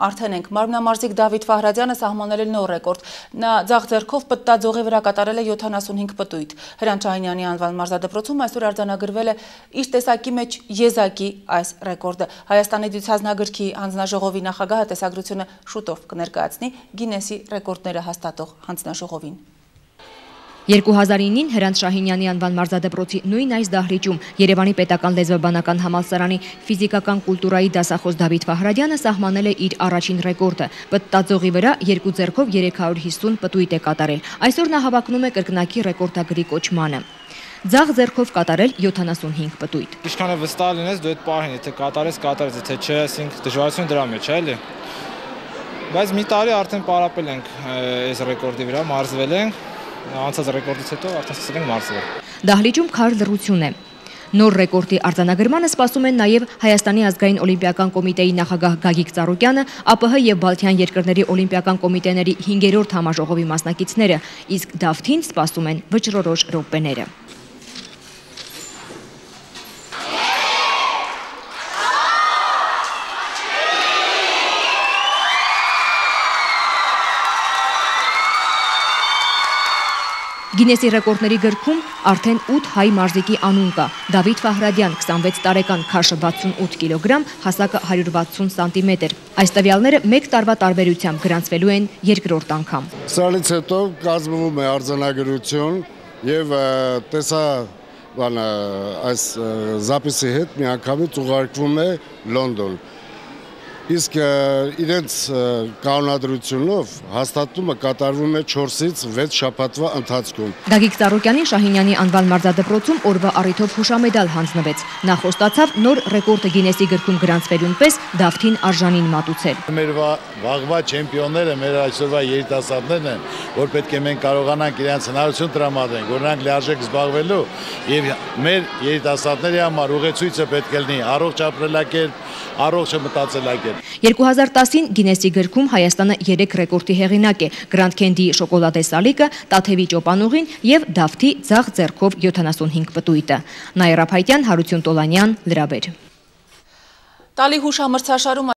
արդեն ենք։ Մարմնամարզիկ Դավիթ Ֆահրադյանը սահմանել է նոր ռեկորդ։ Նա ձախ ձեռքով պտտաձողի վրա կատարել է 75 պտույտ։ Հրանտ Շահինյանի անվան մարզադպրոցում այսօր արձանագրվել է իր տեսակի մեջ եզակի այս ռեկորդը։ Հայաստանի դյուցազնագրքի հանձնաժողովի նախագահը տեսագրությունը շուտով կներկայացնի Գինեսի ռեկորդները հաստատող հանձնաժողովին։ 2009-ին Հրանտ Շահինյանի անվան մարզադպրոցի նույն այս դահլիճում Երևանի պետական լեզվաբանական համալսարանի ֆիզիկական կուլտուրայի դասախոս Դավիթ Ֆահրադյանը սահմանել է իր առաջին ռեկորդը։ Պտտաձողի վրա 2 ձեռքով 350 պտույտ է կատարել։ Այսօր նա հավակնում է կրկնակի ռեկորդագրի կոչմանը։ Ձախ ձեռքով կատարել 75 պտույտ։ Ինչքան է վստահ լինես, դու այդ պահին, եթե կատարես, եթե չէ, այսինքն դժվարություն դրա մեջ է, էլի։ Բայց մի տարի արդեն պարապել ենք այս ռեկորդի վրա, մարզվել ենք։ Անցած ռեկորդից հետո արդեն սկսել ենք մարզվել։ Դահլիճում քար լռություն է։ Նոր ռեկորդի արձանագրմանը սպասում են նաև Հայաստանի ազգային օլիմպիական կոմիտեի նախագահ Գագիկ Ծառուկյանը, ԱՊՀ եւ Բալթյան երկրների օլիմպիական կոմիտեների 5-րդ համաժողովի մասնակիցները, իսկ Դավթին սպասում են վճռորոշ րոպեները։ Գինեսի ռեկորդների գրքում արդեն 8 հայ մարզիկի անուն կա։ Դավիթ Ֆահրադյան 26 տարեկան, քաշը 68 կիլոգրամ, հասակը 160 սանտիմետր։ Այս տվյալները 1 տարվա տարբերությամբ գրանցվելու են երկրորդ անգամ։ Սրանից հետո կազմվում է արձանագրություն եւ տեսա այս զապիսի հետ միանգամից ուղարկվում է Լոնդոն։ Իսկ իրենց կանոնադրությունով հաստատումը կատարվում է 4-ից 6 շաբաթվա ընթացքում։ Գագիկ Ծառուկյանին Շահինյանի անվան մարզադպրոցում օրվա առիթով հուշամեդալ հանձնվեց։ Նա խոստացավ նոր ռեկորդը Գինեսի գրքում գրանցվելուն պես Դավթին արժանին մատուցել։ Մեր վաղվա չեմպիոնները, մեր այսօրվա երիտասարդներն են, որ պետք է մենք կարողանանք իրենց հնարավորություն տրամադրենք, որ նրանք լիարժեք զբաղվելու եւ մեր երիտասարդների համար ուղեցույցը պետք է լինի առողջ ապրելակերպ, առողջ մտածելակերպ։ 2010-ին Գինեսի գրքում Հայաստանը 3 ռեկորդի հեղինակ է՝ Գրանդ Քենդի շոկոլադե սալիկը, Տաթևի ճոպանուղին եւ Դավթի ձախ ձեռքով 75 պտույտը։ Նաիրա Փայտյան, Հարություն Տոլանյան, Լրաբեր։ Տալի հուշամրցաշարում